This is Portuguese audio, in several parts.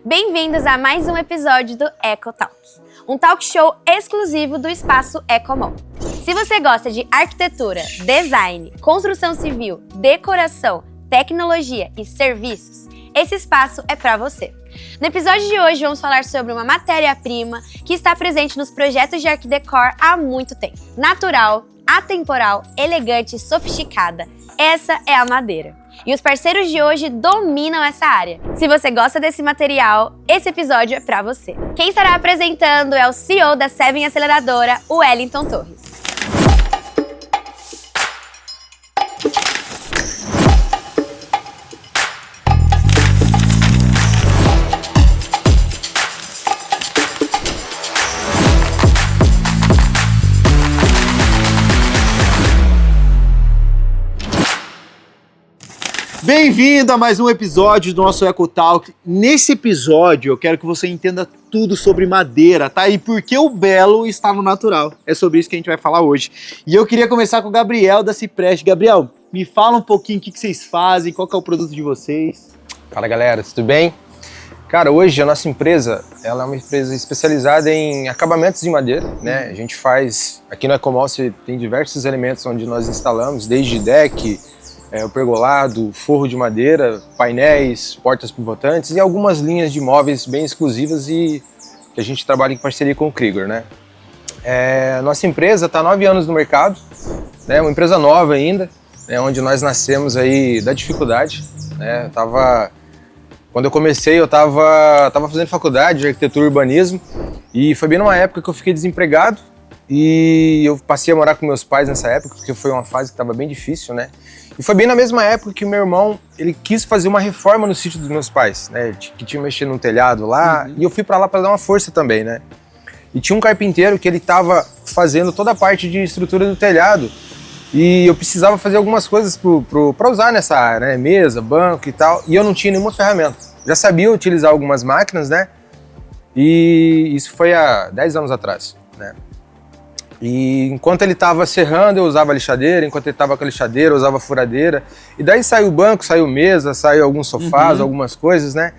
Bem-vindos a mais um episódio do Eco Talk, um talk show exclusivo do Espaço Ecomall. Se você gosta de arquitetura, design, construção civil, decoração, tecnologia e serviços, esse espaço é para você. No episódio de hoje vamos falar sobre uma matéria-prima que está presente nos projetos de Arquidecor há muito tempo. Natural, atemporal, elegante e sofisticada, essa é a madeira. E os parceiros de hoje dominam essa área. Se você gosta desse material, esse episódio é para você. Quem estará apresentando é o CEO da Seven Aceleradora, o Wellington Torres. Bem-vindo a mais um episódio do nosso Eco Talk. Nesse episódio eu quero que você entenda tudo sobre madeira, tá? E por que o belo está no natural. É sobre isso que a gente vai falar hoje. E eu queria começar com o Gabriel da Cipreste. Gabriel, me fala um pouquinho o que vocês fazem, qual que é o produto de vocês. Fala galera, tudo bem? Cara, hoje a nossa empresa, ela é uma empresa especializada em acabamentos de madeira, né? A gente faz, aqui no Ecomall você tem diversos elementos onde nós instalamos, desde deck, o pergolado, forro de madeira, painéis, portas pivotantes e algumas linhas de móveis bem exclusivas e que a gente trabalha em parceria com o Krieger, né? Nossa empresa está há 9 anos no mercado, né? Uma empresa nova ainda, né? Onde nós nascemos aí da dificuldade, né? Quando eu comecei eu estava fazendo faculdade de arquitetura e urbanismo e foi bem numa época que eu fiquei desempregado e eu passei a morar com meus pais nessa época porque foi uma fase que estava bem difícil, né? E foi bem na mesma época que o meu irmão, ele quis fazer uma reforma no sítio dos meus pais, né? Que tinha mexido no telhado lá, e eu fui pra lá pra dar uma força também, né? E tinha um carpinteiro que ele tava fazendo toda a parte de estrutura do telhado, e eu precisava fazer algumas coisas pra usar nessa área, né? Mesa, banco e tal, e eu não tinha nenhuma ferramenta. Já sabia utilizar algumas máquinas, né? E isso foi há 10 anos atrás, né? E enquanto ele estava serrando, eu usava a lixadeira, enquanto ele estava com a lixadeira, eu usava a furadeira. E daí saiu o banco, saiu mesa, saiu alguns sofás, algumas coisas, né?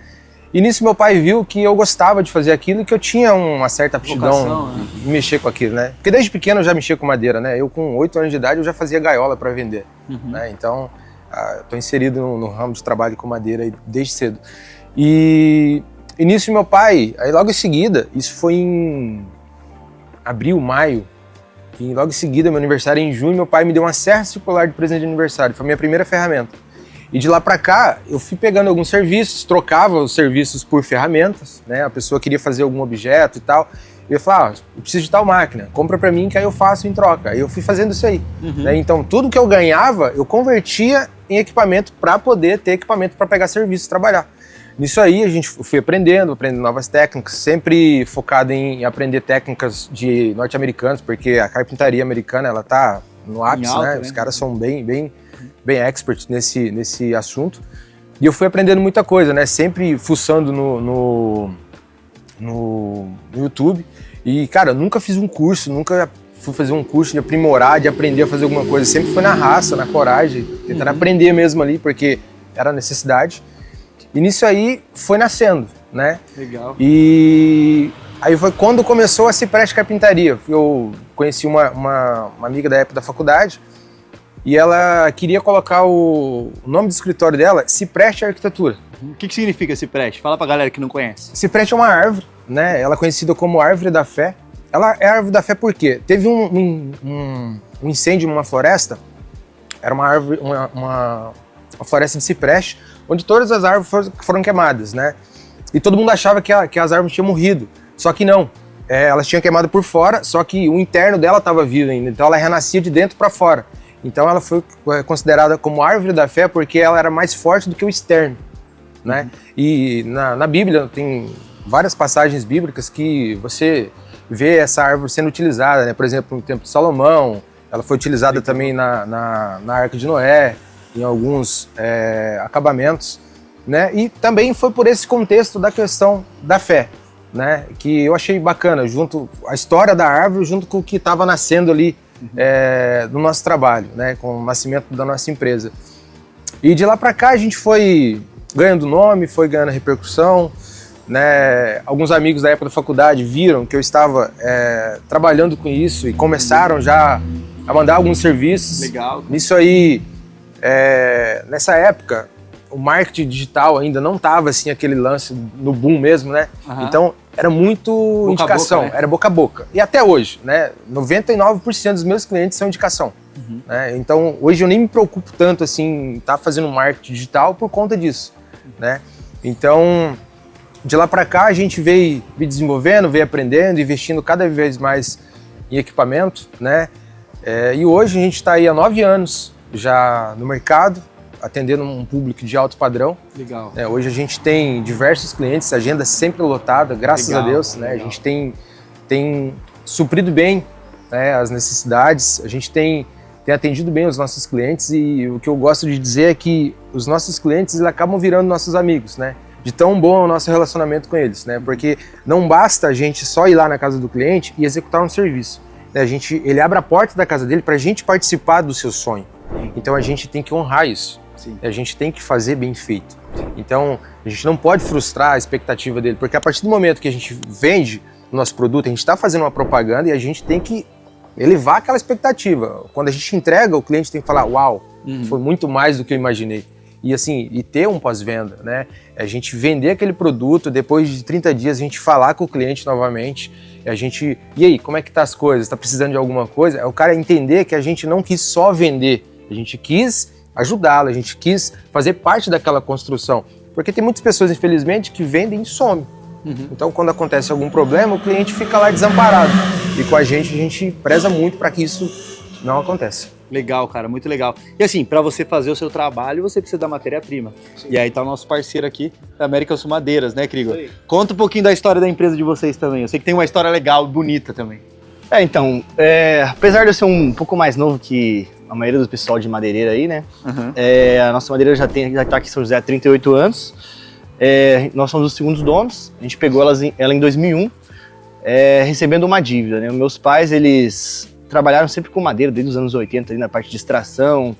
E nisso meu pai viu que eu gostava de fazer aquilo e que eu tinha uma certa aptidão em mexer com aquilo, né? Porque desde pequeno eu já mexia com madeira, né? Eu com 8 anos de idade eu já fazia gaiola para vender, né? Então, estou inserido no ramo de trabalho com madeira desde cedo. E nisso meu pai, aí logo em seguida, isso foi em abril, maio, e logo em seguida, meu aniversário em junho, meu pai me deu uma serra circular de presente de aniversário. Foi a minha primeira ferramenta. E de lá pra cá, eu fui pegando alguns serviços, trocava os serviços por ferramentas, né? A pessoa queria fazer algum objeto e tal. E eu falava, eu preciso de tal máquina, compra pra mim que aí eu faço em troca. Aí eu fui fazendo isso aí. Né? Então, tudo que eu ganhava, eu convertia em equipamento pra poder ter equipamento pra pegar serviço e trabalhar. Nisso aí a gente foi aprendendo novas técnicas, sempre focado em aprender técnicas de norte-americanos, porque a carpintaria americana ela tá no ápice, alta, né? Os caras são bem experts nesse assunto. E eu fui aprendendo muita coisa, né? Sempre fuçando no YouTube. E, cara, eu nunca fiz um curso, nunca fui fazer um curso de aprimorar, de aprender a fazer alguma coisa. Sempre foi na raça, na coragem, tentando aprender mesmo ali, porque era necessidade. E nisso aí foi nascendo, né? Legal. E aí foi quando começou a Cipreste Carpintaria. Eu conheci uma amiga da época da faculdade e ela queria colocar o nome do escritório dela, Cipreste Arquitetura. O que significa Cipreste? Fala pra galera que não conhece. Cipreste é uma árvore, né? Ela é conhecida como Árvore da Fé. Ela é a Árvore da Fé por quê? Teve um incêndio numa floresta, era uma árvore, uma floresta de cipreste, onde todas as árvores foram queimadas, né? E todo mundo achava que as árvores tinham morrido, só que não. Elas tinham queimado por fora, só que o interno dela estava vivo ainda, então ela renascia de dentro para fora. Então ela foi considerada como árvore da fé porque ela era mais forte do que o externo, né? E na Bíblia tem várias passagens bíblicas que você vê essa árvore sendo utilizada, né? Por exemplo, no tempo de Salomão, ela foi utilizada também na Arca de Noé, em alguns acabamentos, né? E também foi por esse contexto da questão da fé, né? Que eu achei bacana, junto a história da árvore junto com o que estava nascendo ali no nosso trabalho, né? Com o nascimento da nossa empresa. E de lá para cá a gente foi ganhando nome, foi ganhando repercussão, né, alguns amigos da época da faculdade viram que eu estava trabalhando com isso e começaram já a mandar alguns serviços. Legal. Nisso aí, nessa época, o marketing digital ainda não estava assim, aquele lance no boom mesmo, né? Então, era muito boca indicação, a boca, né? era boca a boca. E até hoje, né? 99% dos meus clientes são indicação. Né? Então, hoje eu nem me preocupo tanto assim, tá fazendo marketing digital por conta disso, né? Então, de lá para cá, a gente veio desenvolvendo, veio aprendendo, investindo cada vez mais em equipamento, né? E hoje a gente está aí há 9 anos já no mercado, atendendo um público de alto padrão. Legal. Hoje a gente tem diversos clientes, agenda sempre lotada, graças a Deus, né? A gente tem suprido bem, né, as necessidades, a gente tem atendido bem os nossos clientes, e o que eu gosto de dizer é que os nossos clientes eles acabam virando nossos amigos, né? De tão bom é o nosso relacionamento com eles, né? Porque não basta a gente só ir lá na casa do cliente e executar um serviço. Né? Ele abre a porta da casa dele para a gente participar do seu sonho. Então a gente tem que honrar isso. Sim. A gente tem que fazer bem feito. Então a gente não pode frustrar a expectativa dele, porque a partir do momento que a gente vende o nosso produto, a gente está fazendo uma propaganda e a gente tem que elevar aquela expectativa. Quando a gente entrega, o cliente tem que falar, uau, foi muito mais do que eu imaginei. E assim, e ter um pós-venda, né? A gente vender aquele produto, depois de 30 dias a gente falar com o cliente novamente, e aí, como é que tá as coisas? Tá precisando de alguma coisa? É o cara entender que a gente não quis só vender, a gente quis ajudá-lo, a gente quis fazer parte daquela construção. Porque tem muitas pessoas, infelizmente, que vendem e somem. Então, quando acontece algum problema, o cliente fica lá desamparado. E com a gente preza muito para que isso não aconteça. Legal, cara, muito legal. E assim, para você fazer o seu trabalho, você precisa da matéria-prima. E aí tá o nosso parceiro aqui, da American Sul Madeiras, né, Krigor? Conta um pouquinho da história da empresa de vocês também. Eu sei que tem uma história legal, bonita também. Então, apesar de eu ser um pouco mais novo que a maioria do pessoal de madeireira aí, né? A nossa madeireira já tá aqui em São José há 38 anos. Nós somos os segundos donos. A gente pegou ela em 2001, recebendo uma dívida, né? Meus pais, eles trabalharam sempre com madeira desde os anos 80, ali na parte de extração,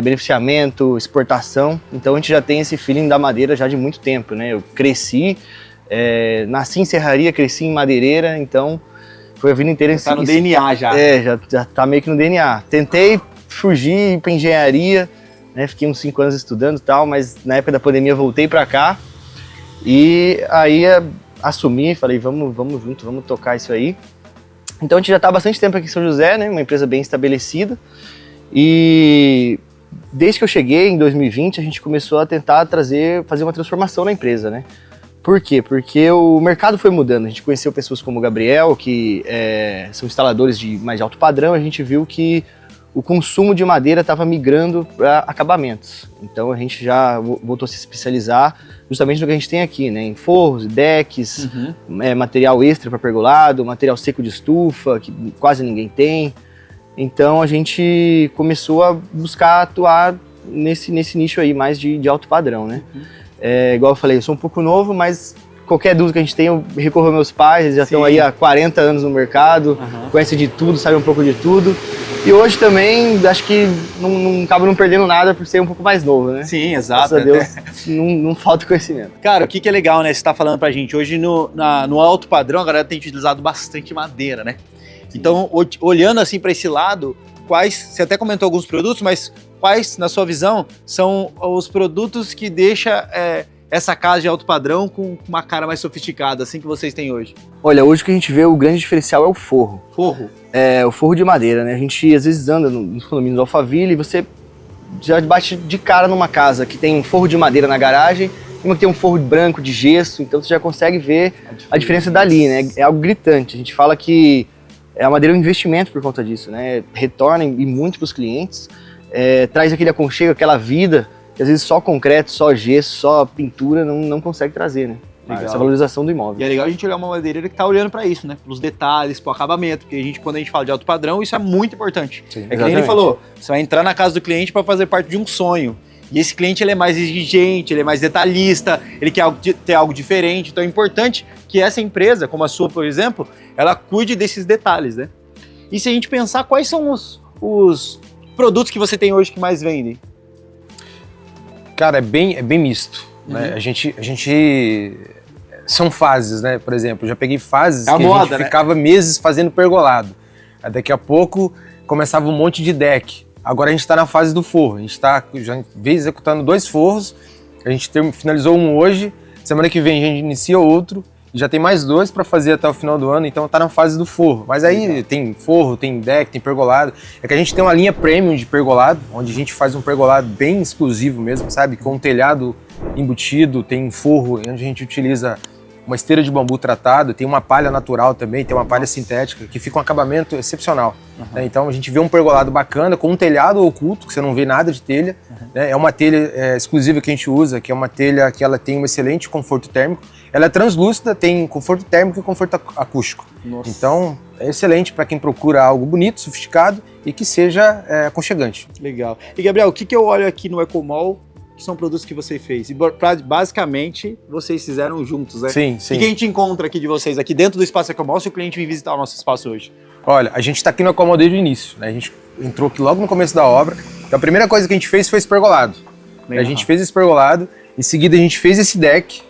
beneficiamento, exportação. Então a gente já tem esse feeling da madeira já de muito tempo, né? Eu cresci, nasci em serraria, cresci em madeireira, então foi a vida inteira. Tá no DNA já. Já tá meio que no DNA. Tentei fugir para engenharia, né? Fiquei uns 5 anos estudando e tal, mas na época da pandemia voltei para cá e aí assumi, falei, vamos junto, vamos tocar isso aí. Então a gente já está há bastante tempo aqui em São José, né? Uma empresa bem estabelecida, e desde que eu cheguei em 2020 a gente começou a tentar fazer uma transformação na empresa, né? Por quê? Porque o mercado foi mudando. A gente conheceu pessoas como o Gabriel, que são instaladores mais de alto padrão. A gente viu que o consumo de madeira estava migrando para acabamentos. Então a gente já voltou a se especializar justamente no que a gente tem aqui, né? Em forros, decks, material extra para pergolado, material seco de estufa, que quase ninguém tem. Então a gente começou a buscar atuar nesse nicho aí mais de alto padrão, né? Igual eu falei, eu sou um pouco novo, mas qualquer dúvida que a gente tem, eu recorro aos meus pais, eles já estão aí há 40 anos no mercado, conhecem de tudo, sabem um pouco de tudo. E hoje também, acho que não acabo não perdendo nada por ser um pouco mais novo, né? Sim, exato. Graças a Deus, não falta conhecimento. Cara, o que é legal, né? Você tá falando pra gente, hoje no alto padrão, a galera tem utilizado bastante madeira, né? Sim. Então, olhando assim pra esse lado, você até comentou alguns produtos, mas quais, na sua visão, são os produtos que deixam essa casa de alto padrão com uma cara mais sofisticada, assim que vocês têm hoje? Olha, hoje o que a gente vê, o grande diferencial é o forro. Forro? O forro de madeira, né? A gente às vezes anda nos condomínios do Alphaville e você já bate de cara numa casa que tem um forro de madeira na garagem, uma que tem um forro branco de gesso, então você já consegue ver a diferença dali, né? É algo gritante. A gente fala que a madeira é um investimento por conta disso, né? Retorna e muito para os clientes, traz aquele aconchego, aquela vida, que às vezes só concreto, só gesso, só pintura não consegue trazer, né? Essa valorização do imóvel. E é legal a gente olhar uma madeireira que tá olhando para isso, né? Pelos detalhes, pro acabamento, porque quando a gente fala de alto padrão, isso é muito importante. Sim, que ele falou, você vai entrar na casa do cliente para fazer parte de um sonho. E esse cliente ele é mais exigente, ele é mais detalhista, ele quer ter algo diferente. Então é importante que essa empresa, como a sua, por exemplo, ela cuide desses detalhes, né? E se a gente pensar, quais são os produtos que você tem hoje que mais vendem? Cara, é bem misto, né? A gente são fases, né? Por exemplo, eu já peguei fases É a que moda, a gente né? ficava meses fazendo pergolado. Aí daqui a pouco começava um monte de deck. Agora a gente está na fase do forro. A gente já veio executando 2 forros. A gente finalizou um hoje. Semana que vem a gente inicia outro. E já tem mais 2 para fazer até o final do ano. Então tá na fase do forro. Mas aí tem forro, tem deck, tem pergolado. É que a gente tem uma linha premium de pergolado, onde a gente faz um pergolado bem exclusivo mesmo, sabe? Com um telhado embutido, tem forro, onde a gente utiliza uma esteira de bambu tratado, tem uma palha natural também, tem uma palha sintética, que fica um acabamento excepcional. Né? Então a gente vê um pergolado bacana, com um telhado oculto, que você não vê nada de telha. Né? É uma telha exclusiva que a gente usa, que é uma telha que ela tem um excelente conforto térmico. Ela é translúcida, tem conforto térmico e conforto acústico. Nossa. Então é excelente para quem procura algo bonito, sofisticado e que seja aconchegante. Legal. E Gabriel, o que eu olho aqui no Ecomol, que são produtos que você fez? E basicamente, vocês fizeram juntos, né? Sim, O sim. que a gente encontra aqui de vocês, aqui dentro do Espaço Ecomol, se o cliente vir visitar o nosso espaço hoje? Olha, a gente está aqui no Ecomol desde o início, né? A gente entrou aqui logo no começo da obra. Então a primeira coisa que a gente fez foi esse pergolado. Legal. A gente fez esse pergolado, em seguida a gente fez esse deck,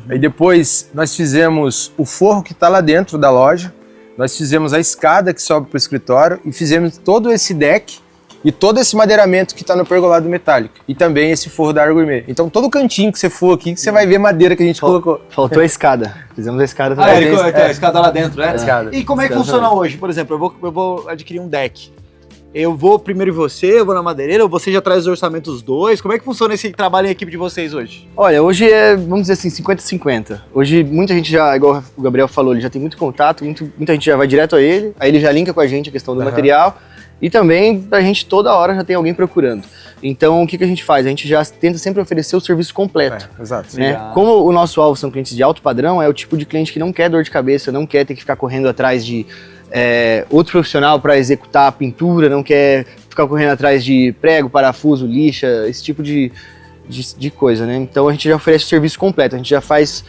aí depois nós fizemos o forro que está lá dentro da loja, nós fizemos a escada que sobe para o escritório e fizemos todo esse deck e todo esse madeiramento que está no pergolado metálico. E também esse forro da Área Gourmet. Então todo cantinho que você for aqui, que você vai ver madeira que a gente colocou. Faltou a escada. Fizemos a escada Ah, também. a escada lá dentro, né? A escada. E como é que Escada funciona também. hoje? Por exemplo, eu vou adquirir um deck. Eu vou primeiro em você, eu vou na madeireira, ou você já traz os orçamentos dois? Como é que funciona esse trabalho em equipe de vocês hoje? Olha, hoje é, vamos dizer assim, 50-50. Hoje muita gente já, igual o Gabriel falou, ele já tem muito contato, muita gente já vai direto a ele, aí ele já linka com a gente a questão do material. E também a gente toda hora já tem alguém procurando. Então o que a gente faz? A gente já tenta sempre oferecer o serviço completo. Exato. Né? Legal. Como o nosso alvo são clientes de alto padrão, é o tipo de cliente que não quer dor de cabeça, não quer ter que ficar correndo atrás de outro profissional para executar a pintura, não quer ficar correndo atrás de prego, parafuso, lixa, esse tipo de coisa, né? Então a gente já oferece o serviço completo, a gente já faz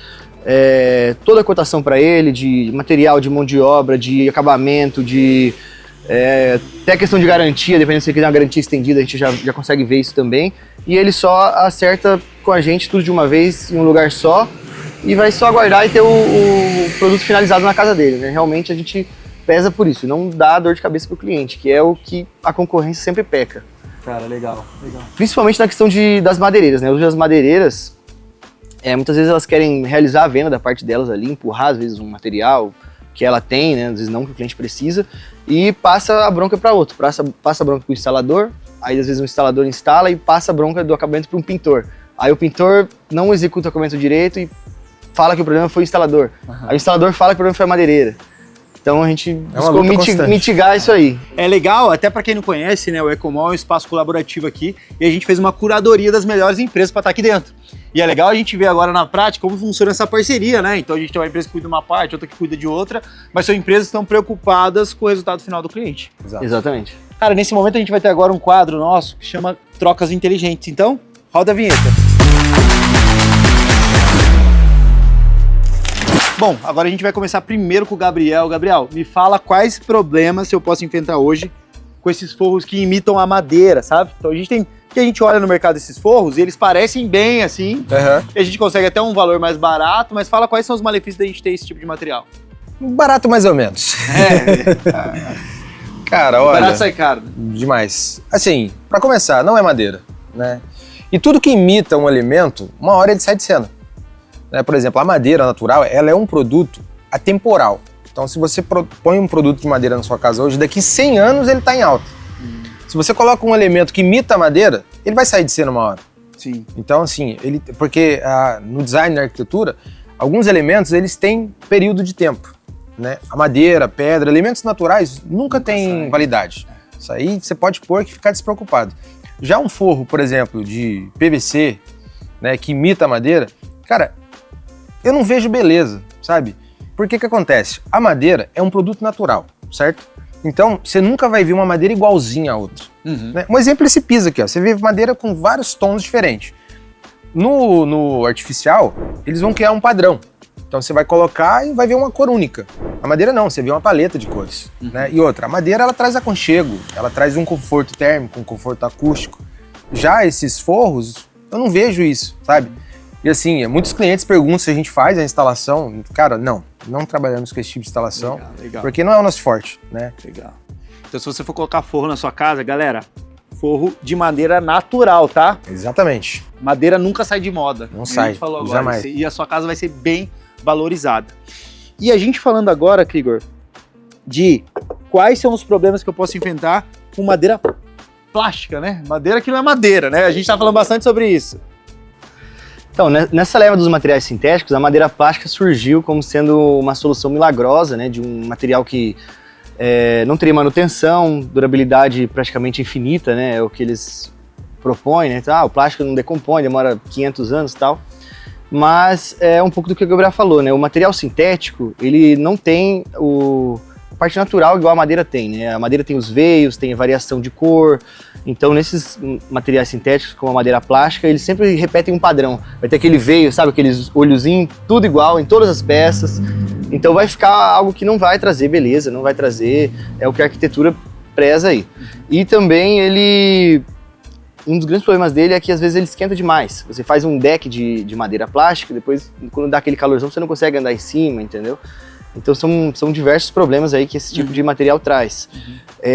toda a cotação para ele, de material, de mão de obra, de acabamento, até a questão de garantia, dependendo se ele quiser uma garantia estendida, a gente já consegue ver isso também. E ele só acerta com a gente tudo de uma vez, em um lugar só, e vai só aguardar e ter o produto finalizado na casa dele, né? Realmente a gente pesa por isso, não dá dor de cabeça pro cliente, que é o que a concorrência sempre peca. Cara, legal. Principalmente na questão das madeireiras, né? Hoje as madeireiras, muitas vezes elas querem realizar a venda da parte delas ali, empurrar às vezes um material que ela tem, né? Às vezes não que o cliente precisa, e passa a bronca para outro, passa a bronca para o instalador, aí às vezes o instalador instala e passa a bronca do acabamento para um pintor. Aí o pintor não executa o acabamento direito e fala que o problema foi o instalador. Aí o instalador fala que o problema foi a madeireira. Então a gente buscou mitigar isso aí. É legal, até para quem não conhece, né, o Ecomol é um espaço colaborativo aqui e a gente fez uma curadoria das melhores empresas para estar aqui dentro. E é legal a gente ver agora na prática como funciona essa parceria, né? Então a gente tem uma empresa que cuida de uma parte, outra que cuida de outra, mas são empresas que estão preocupadas com o resultado final do cliente. Exato. Exatamente. Cara, nesse momento a gente vai ter agora um quadro nosso que chama Trocas Inteligentes. Então, roda a vinheta. Bom, agora a gente vai começar primeiro com o Gabriel. Gabriel, me fala quais problemas eu posso enfrentar hoje com esses forros que imitam a madeira, sabe? Então a gente olha no mercado esses forros e eles parecem bem assim, e a gente consegue até um valor mais barato, mas fala quais são os malefícios da gente ter esse tipo de material. Barato mais ou menos. Cara, olha... Barato sai caro. Demais. Assim, pra começar, não é madeira, né? E tudo que imita um elemento, uma hora ele sai de cena. Né? Por exemplo, a madeira natural, ela é um produto atemporal. Então, se você põe um produto de madeira na sua casa hoje, daqui 100 anos ele tá em alta. Se você coloca um elemento que imita a madeira, ele vai sair de cena uma hora. Sim. Então, assim, porque no design e na arquitetura, alguns elementos, eles têm período de tempo. Né? A madeira, a pedra, elementos naturais nunca têm validade. Isso aí você pode pôr e ficar despreocupado. Já um forro, por exemplo, de PVC, né, que imita a madeira, cara, eu não vejo beleza, sabe? Porque que acontece? A madeira é um produto natural, certo? Então, você nunca vai ver uma madeira igualzinha a outra. Né? Um exemplo é esse piso aqui, ó. Você vê madeira com vários tons diferentes. No artificial, eles vão criar um padrão. Então você vai colocar e vai ver uma cor única. A madeira não, você vê uma paleta de cores. Né? E outra, a madeira ela traz aconchego, ela traz um conforto térmico, um conforto acústico. Já esses forros, eu não vejo isso, sabe? E assim, muitos clientes perguntam se a gente faz a instalação. Cara, não trabalhamos com esse tipo de instalação, Legal. porque não é o nosso forte, né? Legal. Então se você for colocar forro na sua casa, galera, forro de madeira natural, tá? Exatamente. Madeira nunca sai de moda. Não A sai, gente falou agora, jamais. e a sua casa vai ser bem valorizada. E a gente falando agora, Krigor, de quais são os problemas que eu posso enfrentar com madeira plástica, né? Madeira que não é madeira, né? A gente tá falando bastante sobre isso. Então, nessa leva dos materiais sintéticos, a madeira plástica surgiu como sendo uma solução milagrosa, né, de um material que não teria manutenção, durabilidade praticamente infinita, né, é o que eles propõem, né, o plástico não decompõe, demora 500 anos e tal, mas é um pouco do que o Gabriel falou, né, o material sintético, ele não tem a parte natural igual a madeira tem, né, a madeira tem os veios, tem a variação de cor, então nesses materiais sintéticos, como a madeira plástica, eles sempre repetem um padrão, vai ter aquele veio, sabe, aqueles olhozinhos, tudo igual em todas as peças, então vai ficar algo que não vai trazer beleza, não vai trazer o que a arquitetura preza aí. E também um dos grandes problemas dele é que às vezes ele esquenta demais. Você faz um deck de madeira plástica, depois quando dá aquele calorzão você não consegue andar em cima, entendeu? Então são diversos problemas aí que esse tipo de material traz.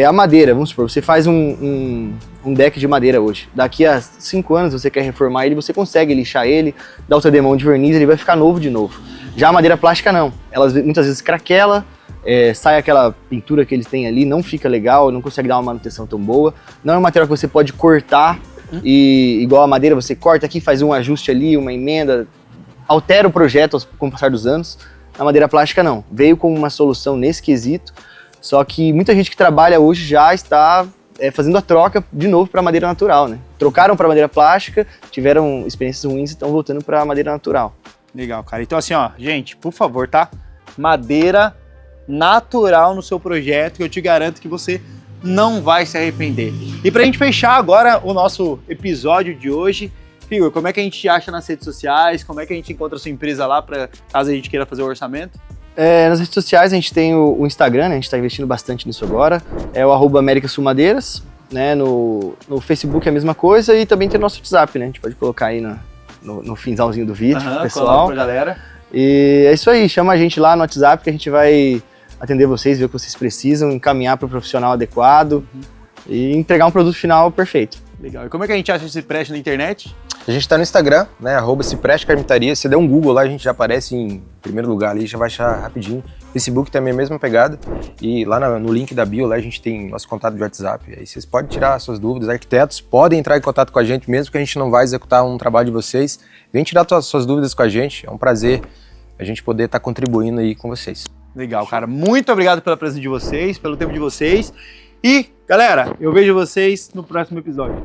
A madeira, vamos supor, você faz um deck de madeira hoje. Daqui a 5 anos você quer reformar ele, você consegue lixar ele, dar outra demão de verniz, ele vai ficar novo de novo. Já a madeira plástica não. Ela muitas vezes craquela, sai aquela pintura que eles têm ali, não fica legal, não consegue dar uma manutenção tão boa. Não é um material que você pode cortar, e igual a madeira, você corta aqui, faz um ajuste ali, uma emenda, altera o projeto com o passar dos anos. A madeira plástica não. Veio como uma solução nesse quesito, só que muita gente que trabalha hoje já está fazendo a troca de novo para madeira natural, né? Trocaram para madeira plástica, tiveram experiências ruins e estão voltando para madeira natural. Legal, cara. Então assim, ó, gente, por favor, tá? Madeira natural no seu projeto, que eu te garanto que você não vai se arrepender. E pra gente fechar agora o nosso episódio de hoje, Krigor, como é que a gente te acha nas redes sociais? Como é que a gente encontra a sua empresa lá, para caso a gente queira fazer o orçamento? Nas redes sociais a gente tem o Instagram, né? A gente está investindo bastante nisso agora, é o @AmericaSulMadeiras, né? No Facebook é a mesma coisa e também tem o nosso WhatsApp, né? A gente pode colocar aí no finalzinho do vídeo, pessoal. Pra galera. E é isso aí, chama a gente lá no WhatsApp que a gente vai atender vocês, ver o que vocês precisam, encaminhar para o profissional adequado e entregar um produto final perfeito. Legal. E como é que a gente acha esse Cipreste na internet? A gente tá no Instagram, né, @Cipreste Carpintaria. Se der um Google lá, a gente já aparece em primeiro lugar ali, já vai achar rapidinho. Facebook também é a mesma pegada. E lá no link da bio, lá a gente tem nosso contato de WhatsApp. Aí vocês podem tirar suas dúvidas. Arquitetos podem entrar em contato com a gente, mesmo que a gente não vai executar um trabalho de vocês. Vem tirar suas dúvidas com a gente. É um prazer a gente poder estar contribuindo aí com vocês. Legal, cara. Muito obrigado pela presença de vocês, pelo tempo de vocês. E, galera, eu vejo vocês no próximo episódio.